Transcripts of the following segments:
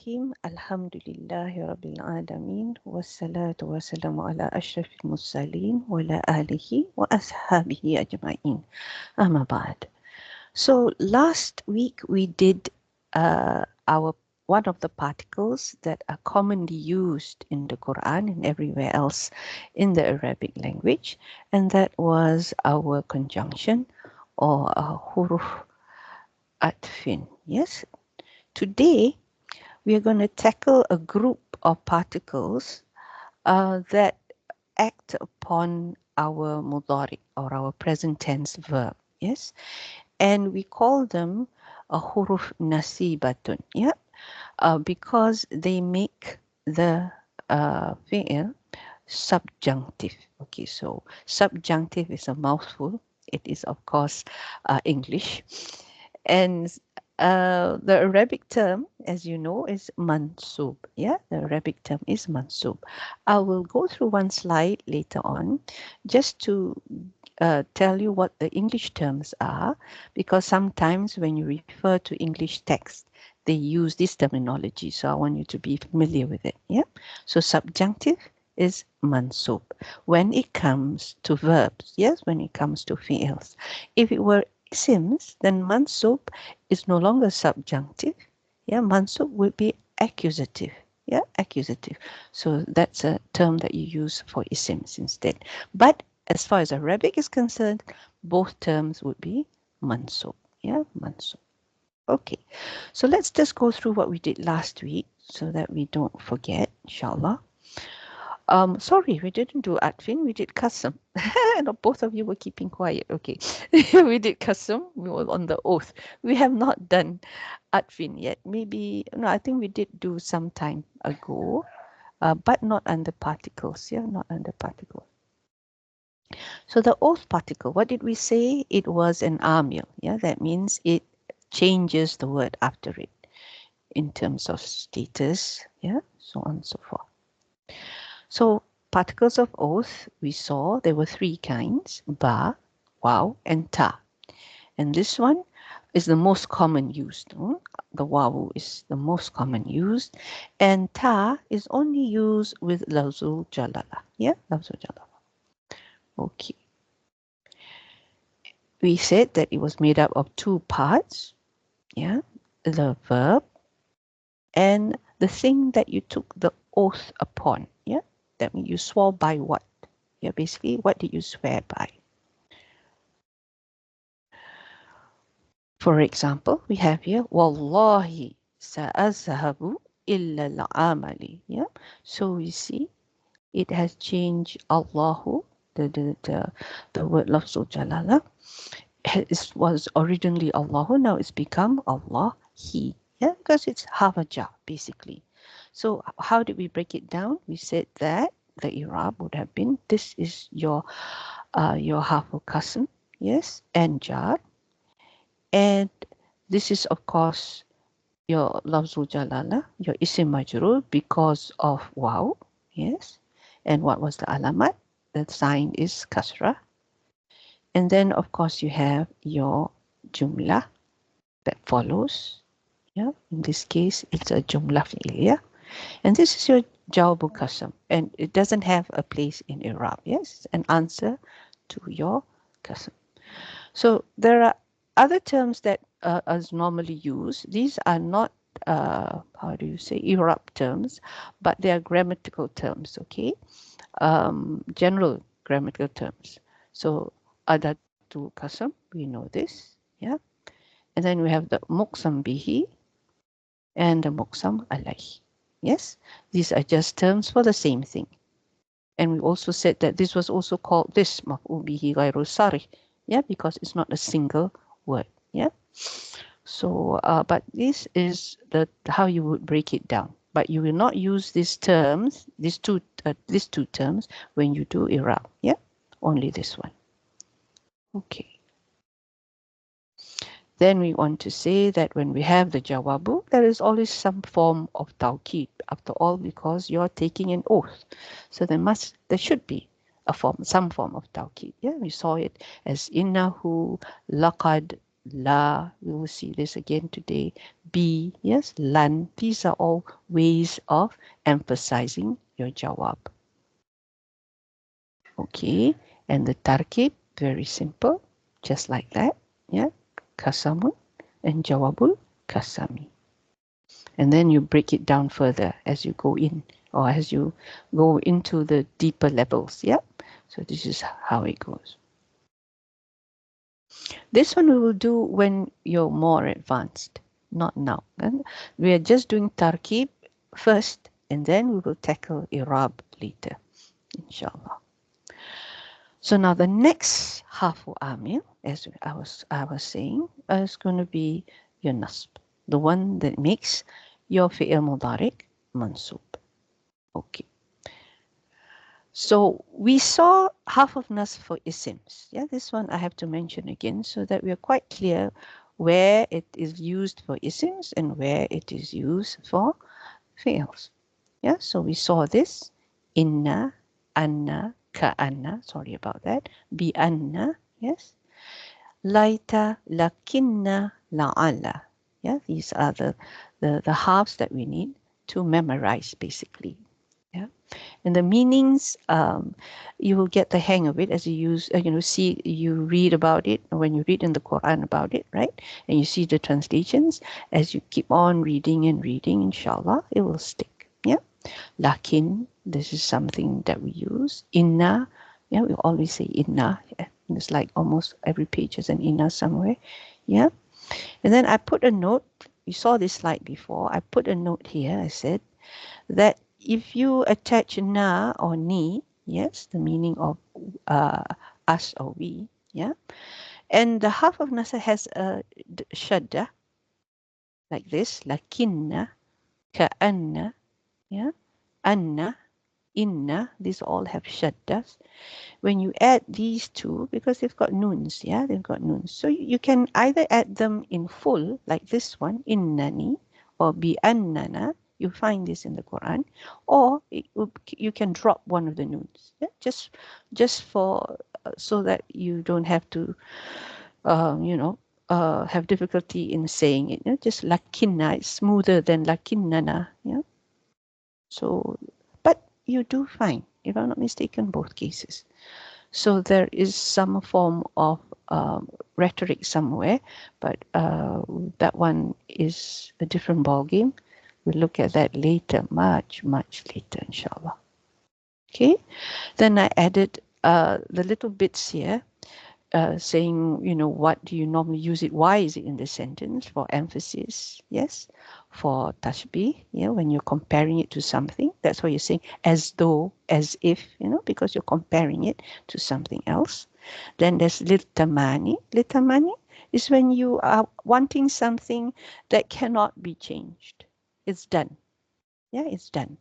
Bismillahirrahmanirrahim. Alhamdulillahi Rabbil Alameen. Wassalatu wassalamu ala ashrafil mursaleen wa ala alihi wa ashabihi ajma'in. Amma ba'd. So last week we did our one of the particles that are commonly used in the Quran and everywhere else in the Arabic language, and that was our conjunction or huruf atfin. Yes. Today we are going to tackle a group of particles that act upon our mudari or our present tense verb. Yes, and we call them a huruf nasibatun. Yeah, because they make the fi'il subjunctive. Okay, so subjunctive is a mouthful. It is, of course, English. And the Arabic term, as you know, is mansub. Yeah, the Arabic term is mansub. I will go through one slide later on just to tell you what the English terms are, because sometimes when you refer to English text, they use this terminology. So I want you to be familiar with it. Yeah. So subjunctive is mansub when it comes to verbs. Yes, when it comes to fi'ils. If it were isms, then mansub is no longer subjunctive. Yeah, mansub would be accusative. Yeah, accusative. So that's a term that you use for isms instead. But as far as Arabic is concerned, both terms would be mansub. Yeah, mansub. Okay, so let's just go through what we did last week so that we don't forget, inshallah. Sorry, we didn't do Atfin, we did Qasam. And both of you were keeping quiet. Okay, we did Qasam, we were on the oath. We have not done Atfin yet. Maybe, no, I think we did do some time ago, but not under particles. Yeah, not under particles. So the oath particle, what did we say? It was an amil. Yeah, that means it changes the word after it in terms of status. Yeah, so on and so forth. So particles of oath, we saw there were three kinds: ba, wow, and ta. And this one is the most common used. The wawu is the most common used, and ta is only used with lafzul jalala. Yeah, lafzul jalala. Okay. We said that it was made up of two parts. Yeah, the verb and the thing that you took the oath upon. Yeah, that means you swore by what? Yeah, basically, what did you swear by? For example, we have here, Wallahi sa'azhabu illa al-amali. Yeah, so we see it has changed Allahu, the word lafzul jalala. It was originally Allahu, now it's become Allah, He. Yeah, because it's havaja basically. So how did we break it down? We said that the i'rab would have been, this is your harful qasm, yes, and jar, and this is of course your lafzul jalala, your isim majrur, because of wow, yes. And what was the alamat? The sign is kasra. And then of course you have your jumla that follows. Yeah, in this case it's a jumla fi'liya. And this is your jawabul qasam, and it doesn't have a place in i'rab. Yes, an answer to your qasam. So there are other terms that are normally used. These are not how do you say i'rab terms, but they are grammatical terms. Okay, general grammatical terms. So adatu qasam, we know this. Yeah, and then we have the muqsam bihi and the muqsam alayh. Yes, these are just terms for the same thing. And we also said that this was also called this maf'ul bihi ghayru sarih. Yeah, because it's not a single word. Yeah. So, but this is how you would break it down. But you will not use these terms, these two terms when you do i'rab. Yeah, only this one. Okay. Then we want to say that when we have the jawabu, there is always some form of tawqid. After all, because you're taking an oath, so there should be some form of tawqid. Yeah, we saw it as innahu laqad La, we will see this again today. Bi, yes, lan. These are all ways of emphasizing your jawab. Okay, and the tarkib, very simple, just like that. Yeah, kasamun and jawabul kasami. And then you break it down further as you go in, or as you go into the deeper levels. Yeah, so this is how it goes. This one we will do when you're more advanced, not now. And we are just doing tarkib first, and then we will tackle irab later, inshallah. So now the next harfu amil, as I was saying, is going to be your nasb, the one that makes your fi'il mudari' mansub. Okay. So we saw half of nasb for isms. Yeah, this one I have to mention again so that we are quite clear where it is used for isms and where it is used for fi'ils. Yeah, so we saw this. Inna, anna, ka'anna, sorry about that. Bi anna, yes. Laita, lakinna, la'ala. Yeah, these are the halves that we need to memorize basically. Yeah, and the meanings, you will get the hang of it as you use, see, you read about it when you read in the Quran about it, right? And you see the translations. As you keep on reading and reading, inshallah, it will stick. Yeah, lakin, this is something that we use. Inna, yeah, we always say inna. Yeah. It's like almost every page has an inna somewhere. Yeah, and then I put a note. You saw this slide before. I put a note here. I said that if you attach na or ni, yes, the meaning of us or we, yeah, and the half of nasa has a shadda, like this, lakinna, ka'anna, yeah, anna, inna, these all have shaddas. When you add these two, because they've got noons, yeah, they've got noons. So you can either add them in full, like this one, innani, or bi annana. You find this in the Quran, or you can drop one of the noons, yeah, just for so that you don't have to, have difficulty in saying it. Yeah? Just lakinna, it's smoother than lakinnana, yeah. So, but you do find, if I'm not mistaken, both cases. So there is some form of rhetoric somewhere, but that one is a different ballgame. We'll look at that later, much later, inshallah. Okay, then I added the little bits here saying, what do you normally use it? Why is it in the sentence? For emphasis, yes. For tashbih, yeah, when you're comparing it to something, that's why you're saying as though, as if, because you're comparing it to something else. Then there's litamani. Litamani is when you are wanting something that cannot be changed. It's done. Yeah, it's done.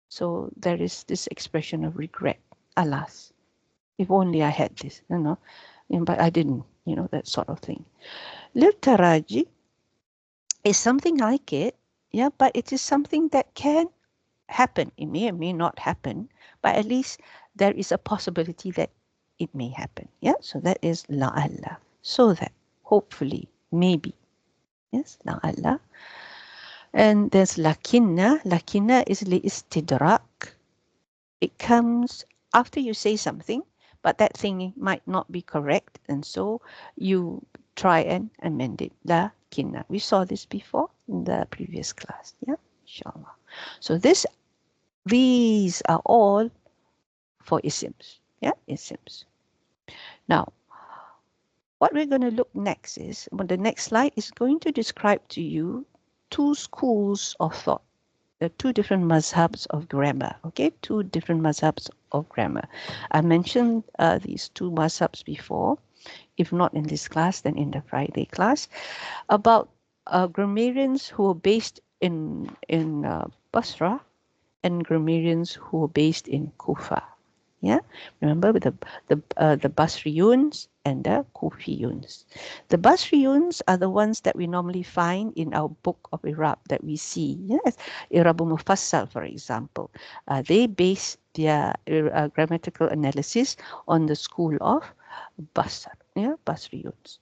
So there is this expression of regret. Alas, if only I had this, but I didn't, that sort of thing. Lil-taraji is something like it, yeah, but it is something that can happen. It may or may not happen, but at least there is a possibility that it may happen. Yeah, so that is la'alla. So that, hopefully, maybe. Yes, la'alla. And there's lakinna. Lakinna is li-istidrak. It comes after you say something, but that thing might not be correct, and so you try and amend it. Lakinna. We saw this before in the previous class. Yeah, inshallah. So these are all for isms. Yeah, isms. Now, what we're going to look next is, the next slide is going to describe to you two schools of thought. There are two different mazhabs of grammar, okay? Two different mazhabs of grammar. I mentioned these two mazhabs before, if not in this class, then in the Friday class, about grammarians who are based in Basra and grammarians who are based in Kufa. Yeah, remember with the Basriyuns and the Kufiyuns. The Basriyuns are the ones that we normally find in our book of Irab that we see. Yes, Irab Mufassal, for example. They base their grammatical analysis on the school of Basr. Yeah, Basriyuns.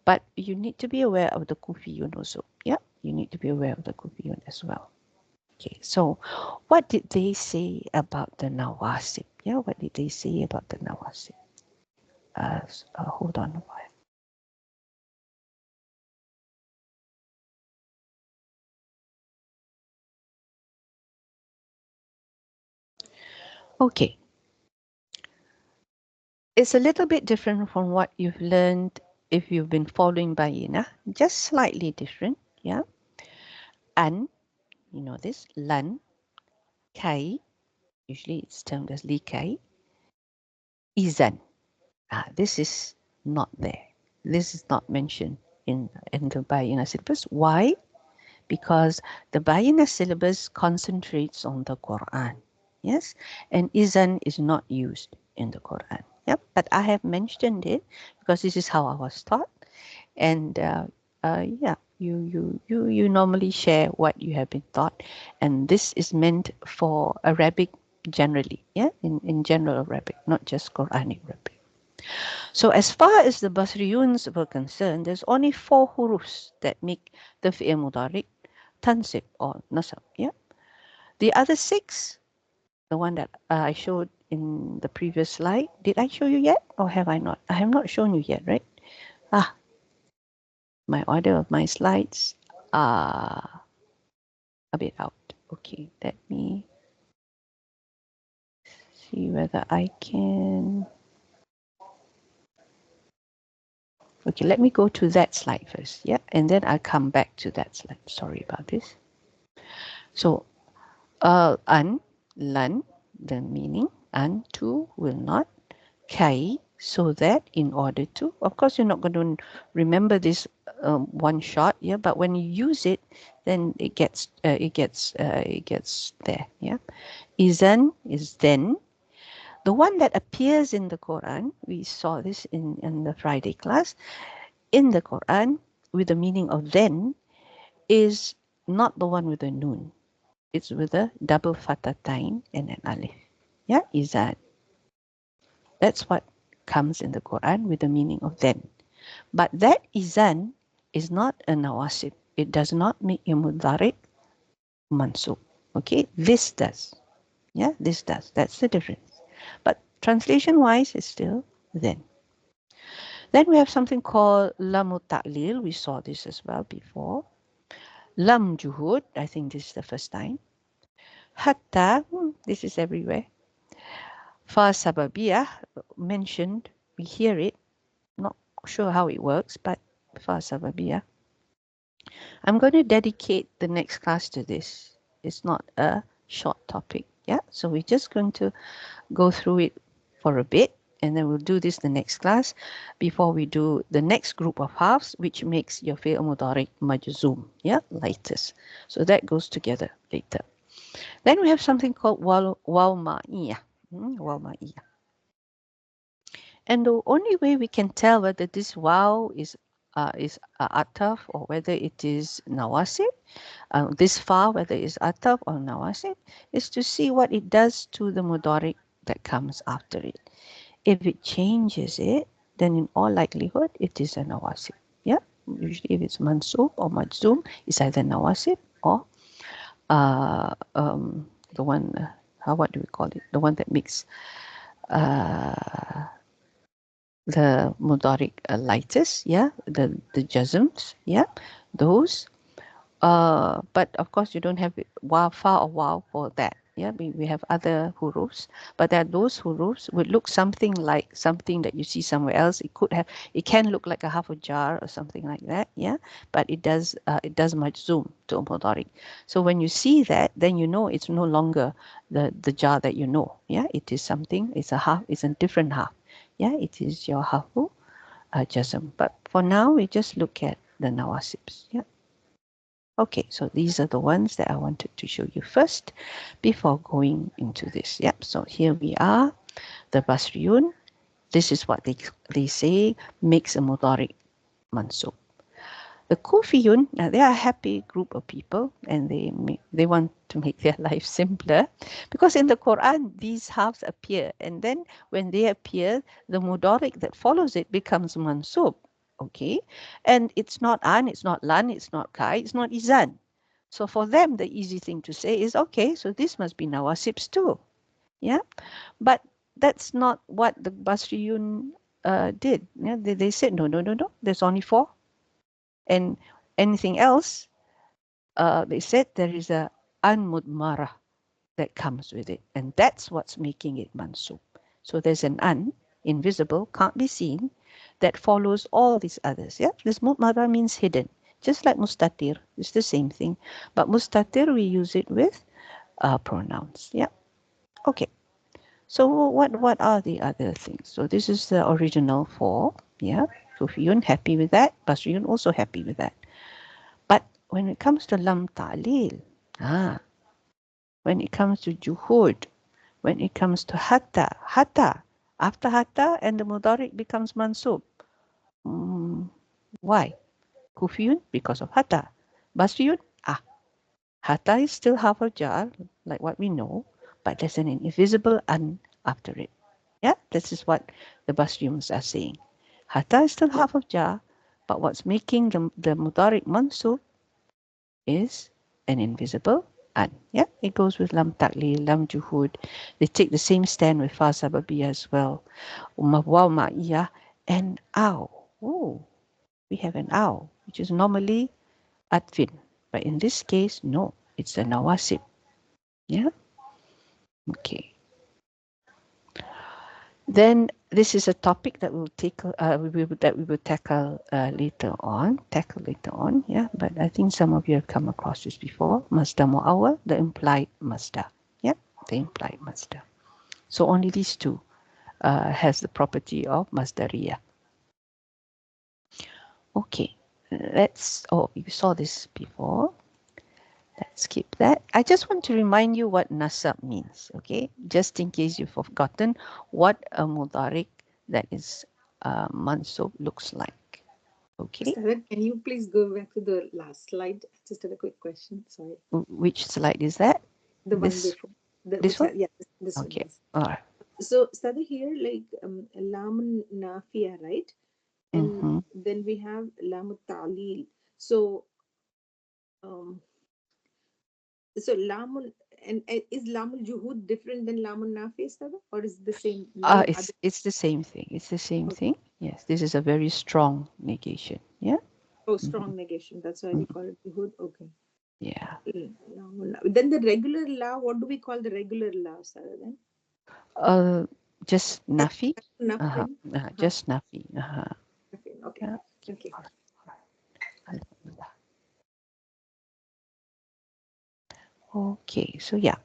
But you need to be aware of the Kufiyun also. Yeah, you need to be aware of the Kufiyun as well. Okay, so what did they say about the Nawasib? Yeah, what did they say about the Nawasib? Hold on a while. Okay, it's a little bit different from what you've learned if you've been following Bayina, just slightly different. Yeah, An, you know this, Lan, Kai, usually it's termed as Likai, Izan. This is not there. This is not mentioned in the Bayina syllabus. Why? Because the Bayina syllabus concentrates on the Quran. Yes, and Izan is not used in the Quran. Yep, but I have mentioned it because this is how I was taught, and yeah, you normally share what you have been taught, and this is meant for Arabic generally. Yeah, in general Arabic, not just Quranic Arabic. So as far as the Basriyuns were concerned, there's only 4 hurufs that make the fi'il mudari tansib or nasab. Yeah. The other 6, the one that I showed in the previous slide, did I show you yet or have I not? I have not shown you yet, right? My order of my slides are a bit out. Okay, let me see whether I can. Okay, let me go to that slide first. Yeah, and then I'll come back to that slide. Sorry about this. So, an, lan, the meaning, and to, will not, kai, so that, in order to. Of course, you're not going to remember this one shot, yeah. But when you use it, then it gets there, yeah. Izan is then. The one that appears in the Quran, we saw this in the Friday class. In the Quran, with the meaning of then, is not the one with the noon. It's with a double fatatain and an alif. Yeah, izan. That's what comes in the Quran with the meaning of then. But that izan is not a nawasib. It does not make a mudhari mansub. Okay, this does. Yeah, this does. That's the difference. But translation-wise, it's still then. Then we have something called lamu ta'lil. We saw this as well before. Lam juhud. I think this is the first time. Hatta. This is everywhere. Fa sababiyah mentioned. We hear it. Not sure how it works, but fa sababiyah. I'm going to dedicate the next class to this. It's not a short topic. Yeah, so we're just going to go through it for a bit, and then we'll do this the next class before we do the next group of halves, which makes your fi'l mudari majzoom, yeah, lightest. So that goes together later. Then we have something called waw ma'iyah. Waw ma'iyah. And the only way we can tell whether this waw is ataf or whether it is nawasib, this fa, whether it's ataf or nawasib, is to see what it does to the mudari that comes after it. If it changes it, then in all likelihood, it is a nawasib. Yeah, usually if it's mansub or majzoom, it's either nawasib or the one, what do we call it? The one that makes the mudari lightest, yeah, the jazms, yeah, those. But of course, you don't have wow, fa or wow for that. Yeah, we have other hurufs, but that those hurufs would look something like something that you see somewhere else. It can look like a half a jar or something like that. Yeah, but it does majzoom to mudari. So when you see that, then you know it's no longer the jar that you know. Yeah, it is something. It's a half. It's a different half. Yeah, it is your hafu jazm. But for now, we just look at the nawasibs. Yeah. Okay, so these are the ones that I wanted to show you first before going into this. Yep, so here we are, the Basriyun. This is what they say makes a mudari mansub. The Kufiyun, now they are a happy group of people and they want to make their life simpler because in the Quran these halves appear, and then when they appear, the mudari that follows it becomes mansub. Okay, and it's not an, it's not lan, it's not kai, it's not izan. So for them, the easy thing to say is, okay, so this must be nawasibs too. Yeah, but that's not what the Basriyun did. Yeah, they said, no, no, no, no, there's only four. And anything else, they said there is a an-mudmarah that comes with it. And that's what's making it mansub. So there's an an, invisible, can't be seen, that follows all these others. Yeah, this mudmarah means hidden. Just like mustatir, it's the same thing. But mustatir, we use it with pronouns. Yeah, okay. So what are the other things? So this is the original four. Yeah, Sufiyun happy with that. Basriyun also happy with that. But when it comes to lam ta'lil, when it comes to juhud, when it comes to hatta, after hatta and the mudaric becomes mansub. Mm, why? Kufiyun because of hatta. Basriyun, hatta is still half a jar, like what we know, but there's an invisible an after it. Yeah, this is what the Basriyuns are saying. Hatta is still half of jar, but what's making the mudaric mansub is an invisible an. Yeah, it goes with lam takli, lam juhud. They take the same stand with fa sababiyah as well. Waw ma'iyah and aw. Oh, we have an aw, which is normally atfin. But in this case, no, it's a nawasib. Yeah, okay. Then this is a topic that we'll take that we will tackle later on. Yeah. But I think some of you have come across this before. Masdar mu'awwal, the implied masdar. Yeah, the implied masdar. So only these two has the property of masdariyah. Okay, let's. Oh, you saw this before. Let's skip that. I just want to remind you what nasab means, okay? Just in case you've forgotten what a mudaric that is mansub looks like, okay? Ustad, can you please go back to the last slide? Just had a quick question. Sorry. Which slide is that? The one This before. The this which one? yeah, this one, Okay, yes. all right. So Sada here, like lam nafia, right? And Mm-hmm. then we have lam ta'lil. So um so lamun and is lamul juhud different than lamun nafia, Sada? Or is it the same name other? It's the same thing. It's the same Okay. thing. Yes, this is a very strong negation. Yeah. Oh, Mm-hmm. strong negation. That's why we Mm-hmm. call it juhud. Okay. Yeah. Then the regular la, what do we call the regular la, Sada then? Uh, just nafi. Uh-huh. Nafin. Uh-huh. Just nafi. Uh-huh. Nafin. Okay. Yeah. Okay. Okay. All right. All right. Alhamdulillah. Okay. So yeah.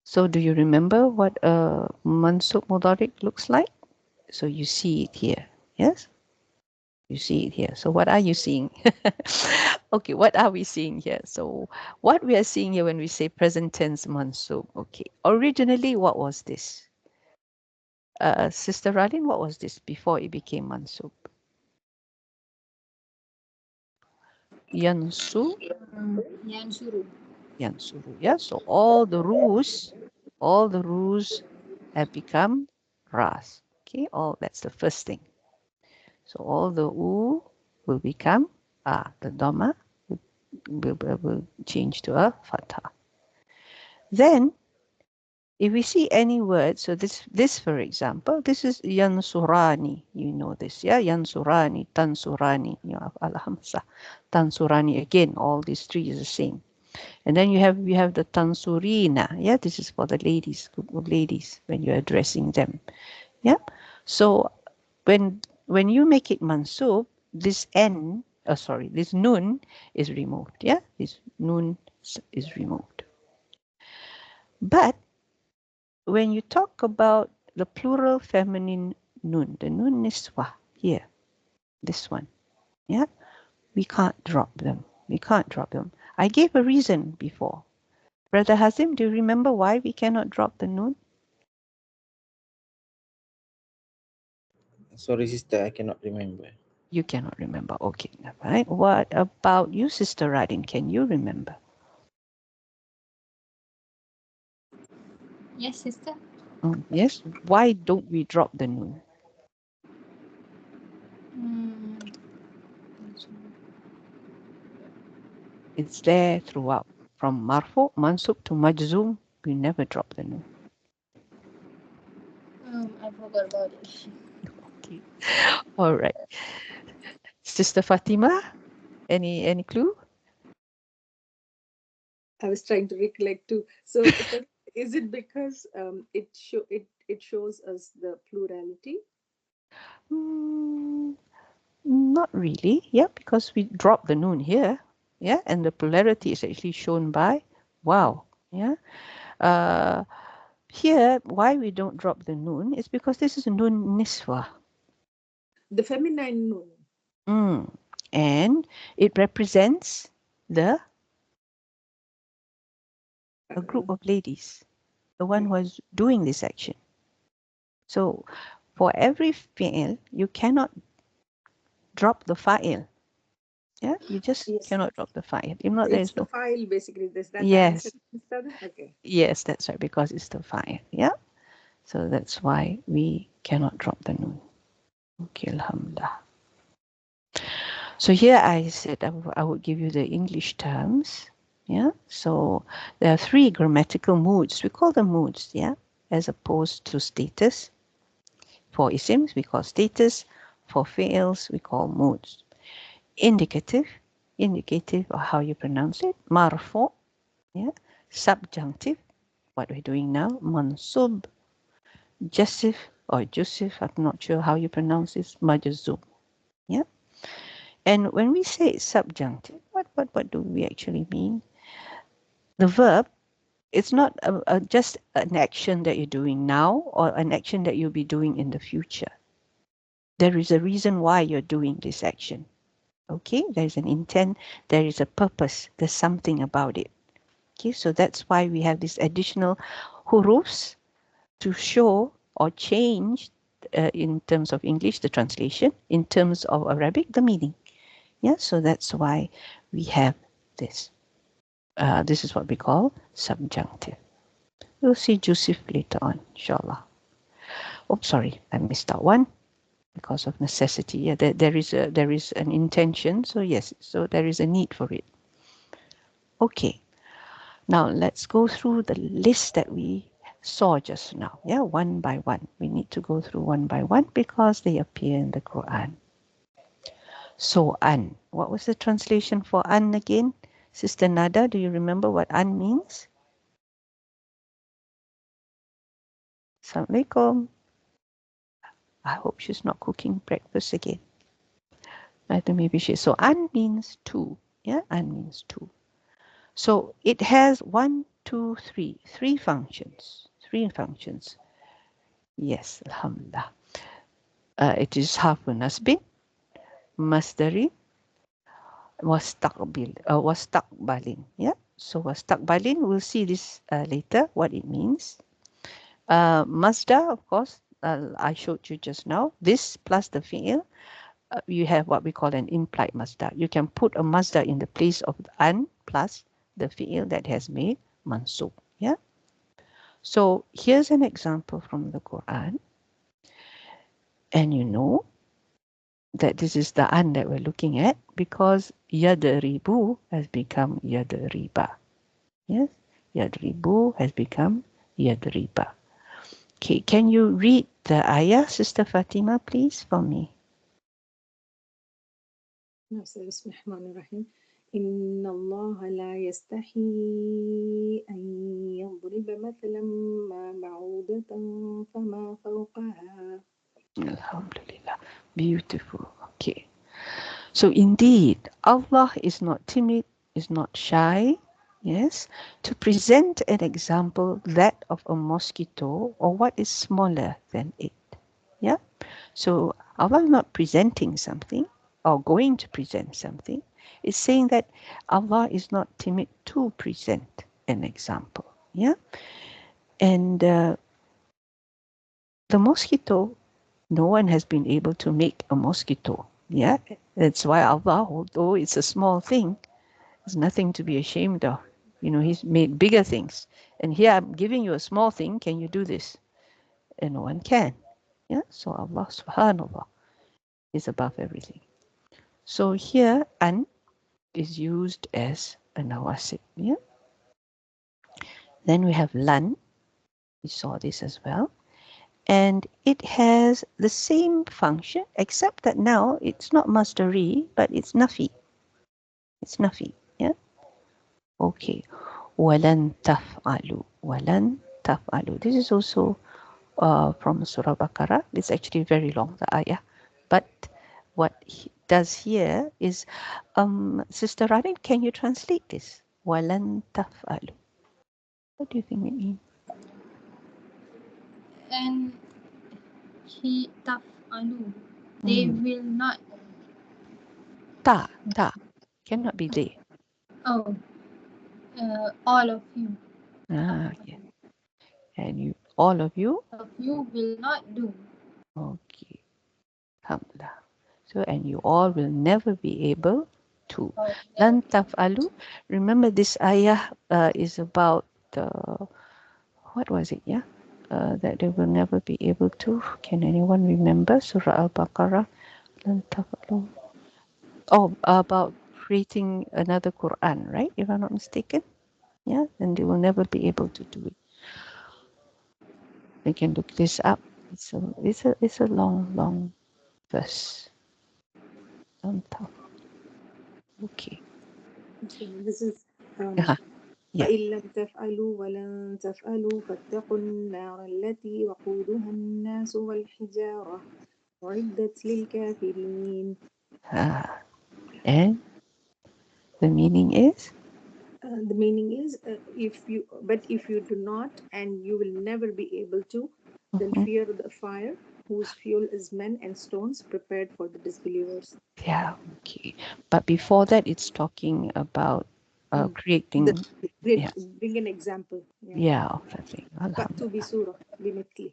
So do you remember what a mansub mudaric looks like? So you see it here. Yes? You see it here. So what are you seeing? Okay, what are we seeing here? So what we are seeing here when we say present tense mansub. Okay. Originally, what was this? Sister Radin, what was this before it became mansub? Yansu, Yansuru. yansuru. Yeah. So all the rules have become ras. Okay. All that's the first thing. So all the u will become the dhamma will change to a fatha. Then if we see any word, so this for example, this is yansurani. You know this, yeah? Yansurani, tansurani, you know, alhamsa, tansurani. Again, all these three is the same. And then you have the tansurina. Yeah, this is for the ladies, group of ladies when you're addressing them. Yeah. So when you make it mansub, this n, sorry, this nun is removed. Yeah, this nun is removed. But when you talk about the plural feminine nun, the nun niswa here, this one, yeah, we can't drop them. We can't drop them. I gave a reason before. Brother Hazim, do you remember why we cannot drop the nun? Sorry, sister, I cannot remember. You cannot remember. Okay, right. What about you, Sister Radin? Can you remember? Yes, sister. Yes. Why don't we drop the nun? It's there throughout. From marfu, mansub to majzum, we never drop the noon. I forgot about it. Okay. All right. Sister Fatima, any clue? I was trying to recollect too. So, is it because it shows us the plurality? Mm, not really. Yeah, because we drop the noon here. Yeah, and the polarity is actually shown by wow. Yeah. Uh, Here, why we don't drop the noon is because this is noon niswa. The feminine noon. Mm. And it represents the a group Uh, of ladies, the one who is doing this action. So for every fi'il, you cannot drop the fa'il. Yeah, you just yes, cannot drop the fa'il. If not, there it's is the no. file basically. Is that the answer, Yes, Mr. Okay. yes, that's right, because it's the fa'il. Yeah, so that's why we cannot drop the noon. Okay, alhamdulillah. So here I said I would give you the English terms. Yeah. So there are three grammatical moods. We call them moods. Yeah. As opposed to status. For isms, we call status. For fi'ils, we call moods. Indicative, indicative of how you pronounce it. Marfu. Yeah. Subjunctive, what we're doing now. Mansub. Jusif or Jusif, I'm not sure how you pronounce this. Majzub. Yeah. And when we say subjunctive, what do we actually mean? The verb, it's not just an action that you're doing now or an action that you'll be doing in the future. There is a reason why you're doing this action. Okay, there's an intent, there is a purpose, there's something about it. Okay, so that's why we have these additional hurufs to show or change in terms of English, the translation, in terms of Arabic, the meaning. Yeah, so that's why we have this. This is what we call subjunctive. We'll see Joseph later on, inshallah. Oh, sorry, I missed out one because of necessity. Yeah, there is an intention. So yes, so there is a need for it. Okay, now let's go through the list that we saw just now. Yeah, one by one. We need to go through one by one because they appear in the Quran. So an. What was the translation for an again? Sister Nada, do you remember what an means? Assalamualaikum. I hope she's not cooking breakfast again. I think maybe she. So an means two. Yeah, an means two. So it has one, two, three. Three functions. Three functions. Yes, alhamdulillah. It is harfun nasbin, masdari, wastaqbalin. Yeah. So wastaqbalin, we'll see this later, what it means. Masdar, of course, I showed you just now. This plus the fi'il, you have what we call an implied masdar. You can put a masdar in the place of an plus the fi'il that has made mansub. Yeah. So here's an example from the Quran, and you know that this is the an that we're looking at because yadribu has become yadriba. Yes, yadribu has become yadriba. Okay, can you read the ayah, Sister Fatima, please, for me? بسم الله الرحمن الرحيم. إن الله لا يستحي أن يضرب مثلا ما بعوضة فما فوقها. Alhamdulillah. Beautiful. Okay. So indeed, Allah is not timid, is not shy, yes, to present an example that of a mosquito or what is smaller than it. Yeah. So Allah is not presenting something or going to present something. It's saying that Allah is not timid to present an example. Yeah. And the mosquito, no one has been able to make a mosquito. Yeah. That's why Allah, although it's a small thing, it's nothing to be ashamed of. You know, He's made bigger things. And here I'm giving you a small thing. Can you do this? And no one can. Yeah. So Allah subhanallah is above everything. So here an is used as nawasib. Yeah. Then we have lan. We saw this as well. And it has the same function, except that now it's not masdari, but it's nafi. It's nafi. Yeah. Okay. Walan taf'alu. Walan taf'alu. This is also from Surah Baqarah. It's actually very long, the ayah. But what he does here is, Sister Radin, can you translate this? Walan taf'alu. What do you think it means? And he taf'alu. They will not. Ta, cannot be they. Oh, all of you. Yeah. And you, all of you. Of you will not do. Okay. Alhamdulillah. So, and you all will never be able to. Oh, Lan taf'alu. Remember this ayah is about what was it? Yeah. That they will never be able to. Can anyone remember? Surah Al-Baqarah. Lan taf'alu. Oh, about creating another Quran, right? If I'm not mistaken. Yeah. And they will never be able to do it. We can look this up. It's a long verse. Lan taf'alu. Okay. Okay, this is Yeah. فإن لم تفعلوا ولن تفعلوا فاتقوا النار التي وقودها الناس والحجارة أعدت للكافرين. And the meaning is? The meaning is, if you do not, and you will never be able to, then fear the fire whose fuel is men and stones prepared for the disbelievers. Yeah, okay. But before that, it's talking about creating. Yeah, Bring an example. yeah, of that thing. فأتوا Alhamdulillah. بسورة بمثله.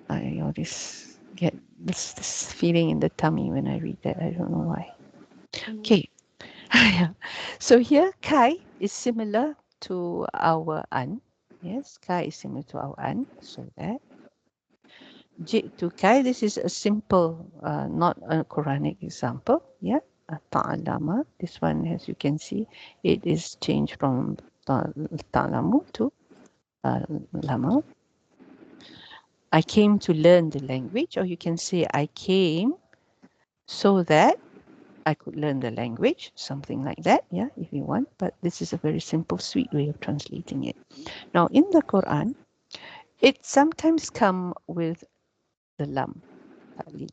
I always get this feeling in the tummy when I read that. I don't know why. Okay. Yeah. So here, kai is similar to our an. Yes, kai is similar to our an. So that. To kai, this is a simple, not a Quranic example. Yeah. Ta'alama. This one, as you can see, it is changed from ta'alamu to lama. I came to learn the language, or you can say I came so that I could learn the language, something like that, yeah, if you want. But this is a very simple, sweet way of translating it. Now, in the Quran, it sometimes comes with the lam, ta'lil.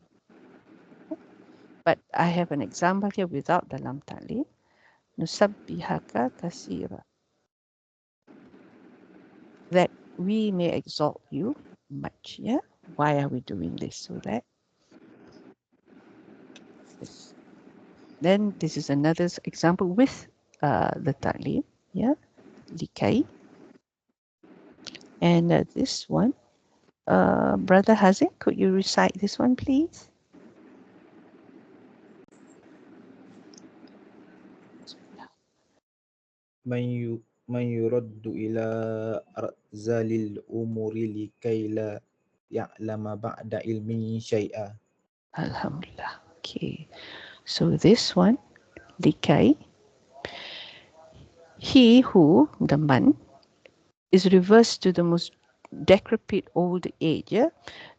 But I have an example here without the lam ta'lil. Nusabbihaka kasira. That we may exalt you much, yeah? Why are we doing this? So that this. Then this is another example with the ta'lil, yeah? Likay. And this one, Brother Hazim, could you recite this one, please? من يرد إلى أرذل الأمور لكي لا يعلم بعد علم شيئا. Alhamdulillah. Okay. So this one, Likay, he who, the man, is reversed to the most decrepit old age. Yeah?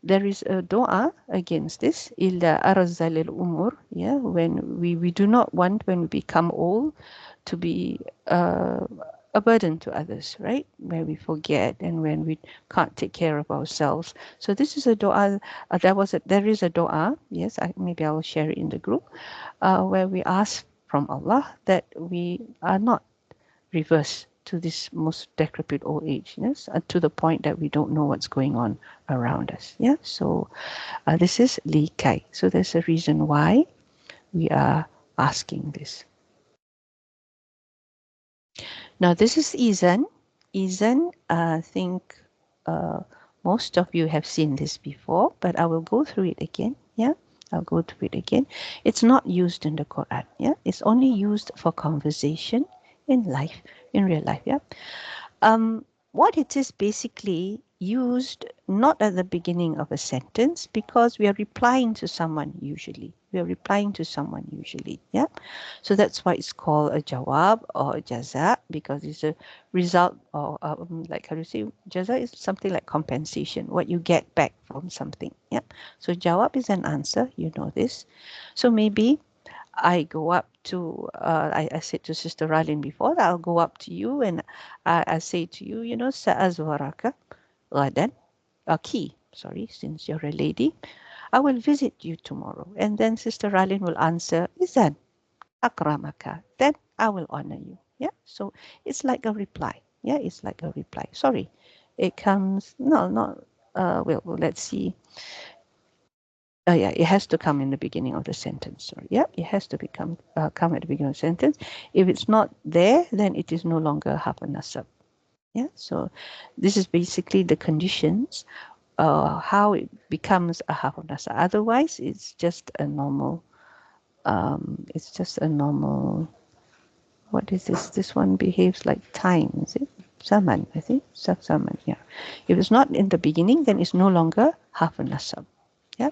There is a dua against this. Illa arzal umur. Yeah, when we do not want, when we become old, to be a burden to others, right? Where we forget and when we can't take care of ourselves. So this is a dua. There is a dua. Yes, maybe I will share it in the group, where we ask from Allah that we are not reverse to this most decrepit old age, yes, to the point that we don't know what's going on around us. Yeah, so this is Li Kai. So there's a reason why we are asking this. Now this is Izan. Izan, I think most of you have seen this before, but I will go through it again. Yeah, I'll go through it again. It's not used in the Quran. Yeah, it's only used for conversation in life, in real life. Yeah. What it is basically, used not at the beginning of a sentence because we are replying to someone usually. We are replying to someone usually. Yeah. So that's why it's called a jawab or a jaza, because it's a result, or like how to say, jaza is something like compensation, what you get back from something. Yeah. So jawab is an answer. You know this. So maybe I go up to, I said to Sister Ralin before, I'll go up to you and I say to you, you know, sa'azwaraka ghadan, key, sorry, since you're a lady, I will visit you tomorrow. And then Sister Ralin will answer, Izan akramaka. Then I will honor you. Yeah. So it's like a reply. Yeah, it's like a reply. Sorry. It comes, no, not, well, let's see. Yeah, it has to come in the beginning of the sentence. Sorry. Yeah, it has to come at the beginning of the sentence. If it's not there, then it is no longer half a nasab. Yeah, so this is basically the conditions, how it becomes a half of nasab. Otherwise, it's just a normal. It's just a normal. What is this? This one behaves like time, is it? Zaman, I think. Zaman, yeah. If it's not in the beginning, then it's no longer half a nasab. Yeah.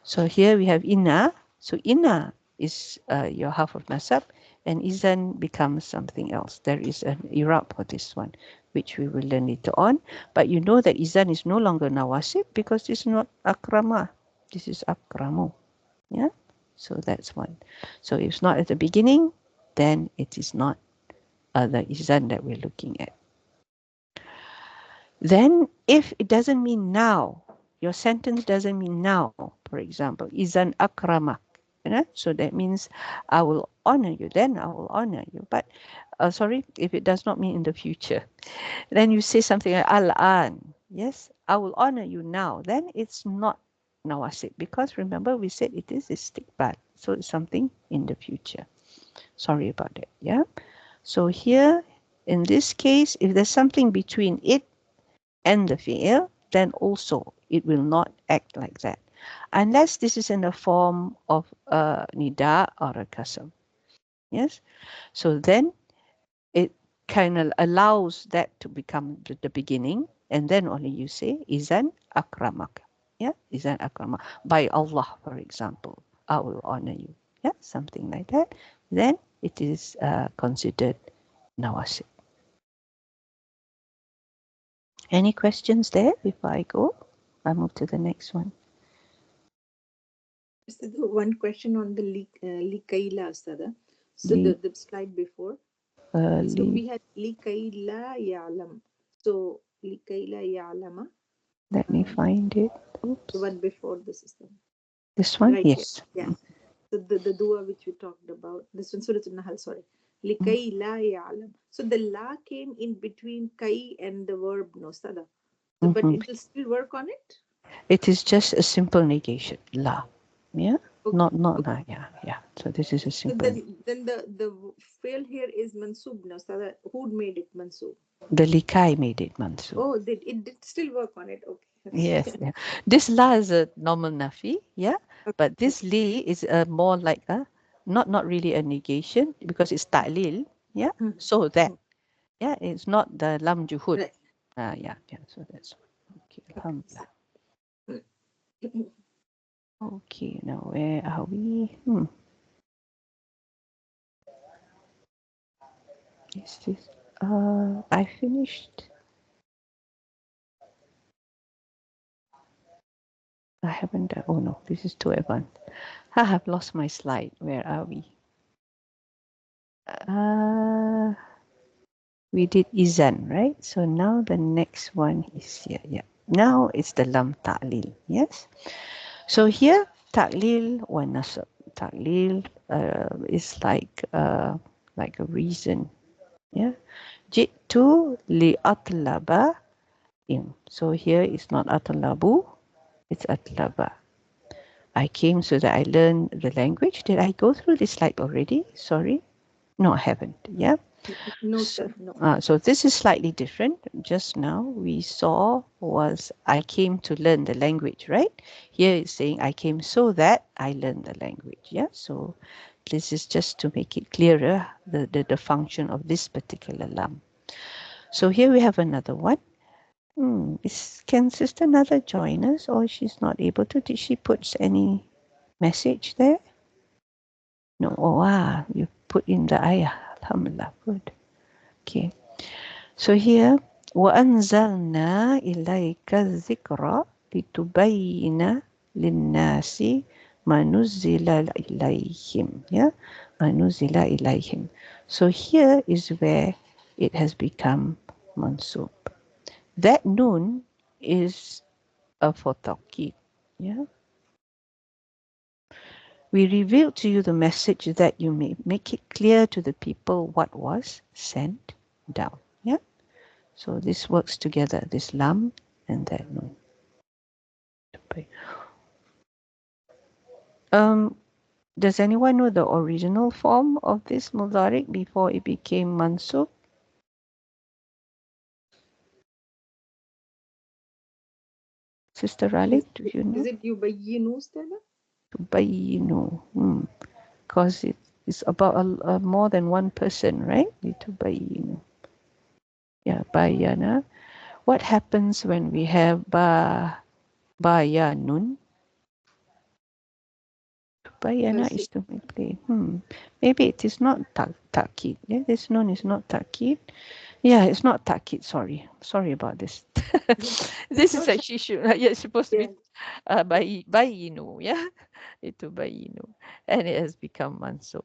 So here we have inna. So inna is your half of nasab, and izan becomes something else. There is an irab for this one, which we will learn later on. But you know that izan is no longer nawasib because it's not akrama. This is akramu. Yeah. So that's one. So if it's not at the beginning, then it is not the izan that we're looking at. Then if it doesn't mean now, your sentence doesn't mean now, for example, izan akramak. You know? So that means I will honor you, then I will honor you. But sorry, if it does not mean in the future, then you say something like al-an. Yes, I will honor you now. Then it's not nawasib, because remember we said it is istiqbal. So it's something in the future. Sorry about that. Yeah. So here, in this case, if there's something between it and the fi'il, then also it will not act like that. Unless this is in the form of a nida or a qasam. Yes. So then it kind of allows that to become the beginning, and then only you say izan akramak. Yeah, izan akramak. By Allah, for example, I will honor you. Yeah, something like that. Then it is considered nawasib. Any questions there before I go? I move to the next one. So the one question on the likaila, Sada. So the slide before. So we had likaila ya'lam. So likaila ya'lama. Let me find it. Oops. The one before the system. This one? Right. Yes. Yeah. So the dua which we talked about. This one, Surah An-Nahl, sorry. Likai la ya'lam. So the la came in between kai and the verb no, Sada. So, but it will still work on it? It is just a simple negation. La. Yeah? Okay. Not la. Yeah. So this is a simple. So then the fail here is mansub now. Sada. Who made it mansub? The likai made it mansub. Oh, it did still work on it. Okay. Yes. Yeah. This la is a normal nafi. Yeah. Okay. But this li is more like a not really a negation because it's ta'lil. Yeah. So that. Yeah. It's not the lam juhud. Right. Yeah. So that's okay. Alhamdulillah. Okay. Now where are we? Is this? I finished. I haven't done. Oh no, this is too advanced. I have lost my slide. Where are we? We did izan, right? So now the next one is here. Yeah. Now it's the lam ta'lil. Yes. So here ta'lil wa nasab. Ta'lil is like a reason. Yeah. Jitu li atlaba in. So here it's not atlabu, it's atlaba. I came so that I learned the language. Did I go through this slide already? Sorry. No, I haven't. Yeah. No, So, sir. No. so this is slightly different. Just now we saw was I came to learn the language, right? Here it's saying I came so that I learned the language. Yeah. So this is just to make it clearer, the function of this particular lam. So here we have another one. Can Sister Nada join us, or she's not able to? Did she put any message there? No. Oh, you put in the ayah. Alhamdulillah. Good. Okay. So here, وَأَنزَلْنَا إِلَيْكَ الذِّكْرَ لِتُبَيِّنَ لِلنَّاسِ مَا نُزِّلَ إِلَيْهِمْ. Yeah, مَا نُزِّلَ إِلَيْهِمْ. So here is where it has become mansub. That noon is for tawqid. Yeah. We revealed to you the message that you may make it clear to the people what was sent down. Yeah. So this works together, this lam and that noon. Does anyone know the original form of this mudhari before it became mansub? Sister Ralik, do you know? Is it yubayyinu, Stella? Tubayyinu. Because it's about more than one person, right? Tubayyinu. Yeah, bayana. What happens when we have bayanun? Bayana is to make plain. Maybe it is not ta'kid. Yeah, this nun is not ta'kid. Yeah, it's not ta'kid. Sorry about this. This is actually supposed to be bayinu. Yeah, itu bayinu, and it has become mansub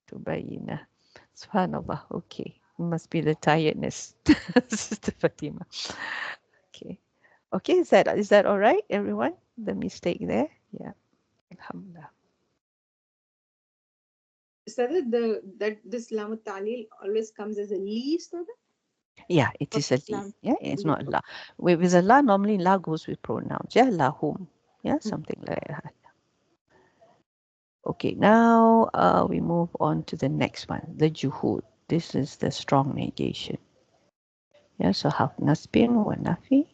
to bayina. Subhanallah. Okay, it must be the tiredness, Sister Fatima. Okay. Is that all right, everyone? The mistake there. Yeah. Alhamdulillah. Sada, this lam al-ta'lil always comes as a li, Sada? Yeah, it is a li. Yeah, it's not la. With a la, normally la goes with pronouns. Yeah, lahum. Yeah, something like that. Okay, now we move on to the next one, the juhud. This is the strong negation. Yeah, so half nasbin wa nafi.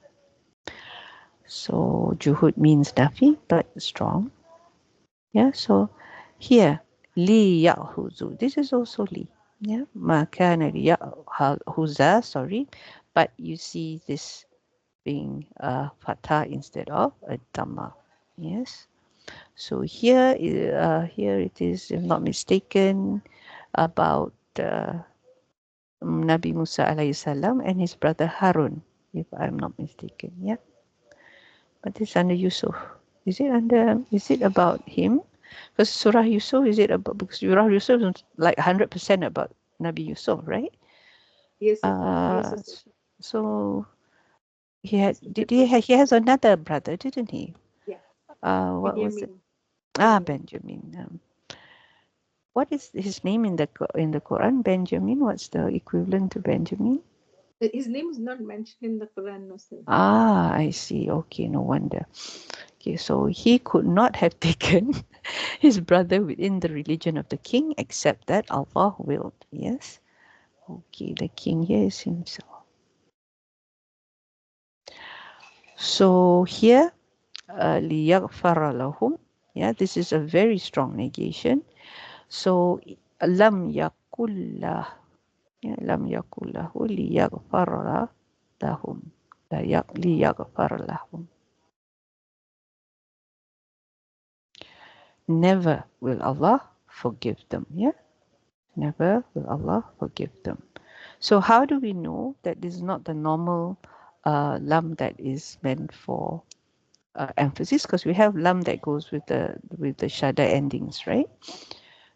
So juhud means nafi, but strong. Yeah, so here, li ya'huzu. This is also li. Yeah, ma kana li ya'huza, sorry. But you see this being a fatha instead of a dhamma. Yes. So here it is, if not mistaken, about Nabi Musa alayhi salam and his brother Harun, if I'm not mistaken. Yeah. But it's under Yusuf. Is it about him? Because Surah Yusuf, is it about, because Surah Yusuf is like 100% about Nabi Yusuf, right? Yes, yes. So he has another brother, didn't he? Yeah. What was it? Benjamin. Benjamin. What is his name in the Quran? Benjamin. What's the equivalent to Benjamin? His name is not mentioned in the Quran, no, sir. I see. Okay, no wonder. Okay, so he could not have taken his brother within the religion of the king, except that Allah willed. Yes. Okay, the king here is himself. So here, liyaghfara lahum. Yeah, this is a very strong negation. So lam yakullah. Yeah, lam yakullahu liyaghfara lahum. Liyaghfara lahum. Never will Allah forgive them. Yeah, never will Allah forgive them. So how do we know that this is not the normal lam that is meant for emphasis? Because we have lam that goes with the shadda endings, right?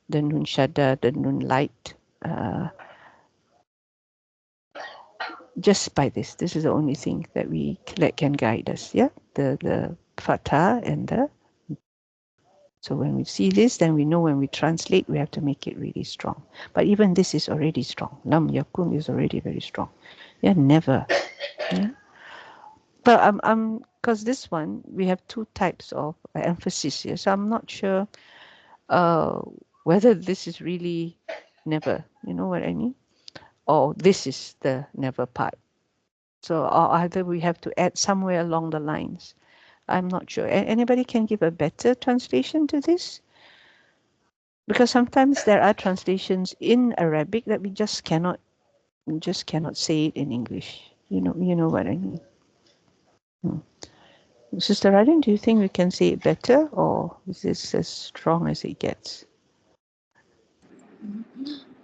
The nun shadda, the nun light. Just by this is the only thing that can guide us. Yeah, the fatha and the. So when we see this, then we know when we translate, we have to make it really strong. But even this is already strong. Lam yakun is already very strong. Yeah, never. Yeah. But I'm because this one we have two types of emphasis here, so I'm not sure whether this is really never. You know what I mean? Or this is the never part. So or either we have to add somewhere along the lines. I'm not sure. Anybody can give a better translation to this? Because sometimes there are translations in Arabic that we just cannot say it in English. You know what I mean? Sister Radin, do you think we can say it better, or is this as strong as it gets?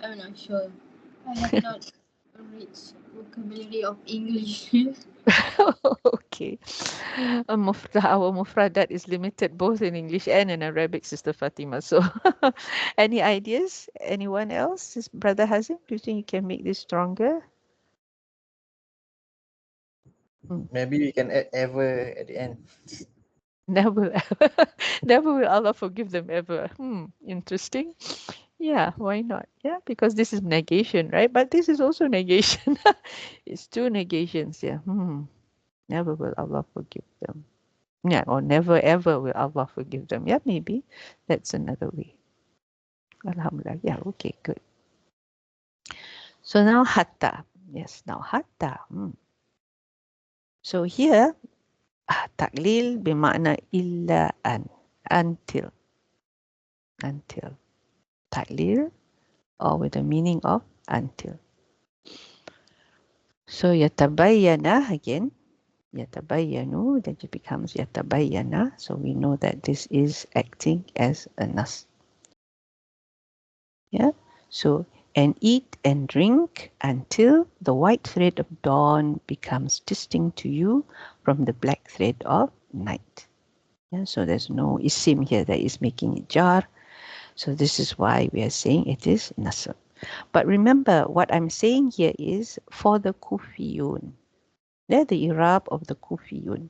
I'm not sure. I have not rich vocabulary of English. Okay. Our mufradat is limited both in English and in Arabic, Sister Fatima. So, any ideas? Anyone else? Brother Hazim, do you think you can make this stronger? Maybe we can add ever at the end. Never, never will Allah forgive them ever. Interesting. Yeah, why not? Yeah, because this is negation, right? But this is also negation. It's two negations. Yeah. Never will Allah forgive them. Yeah, or never ever will Allah forgive them. Yeah, maybe that's another way. Alhamdulillah. Yeah, okay, good. So now hatta. Yes, now hatta. So here, taklil bermakna illa an. Until. Until. Taklil, or with the meaning of until. So yatabayyana again. Yatabayyanu, then it becomes yatabayyana. So we know that this is acting as a nas. Yeah. So, and eat and drink until the white thread of dawn becomes distinct to you from the black thread of night. Yeah, so there's no isim here that is making it jar. So this is why we are saying it is nasr. But remember, what I'm saying here is for the Kufiyun. They're the Irab of the Kufiyun.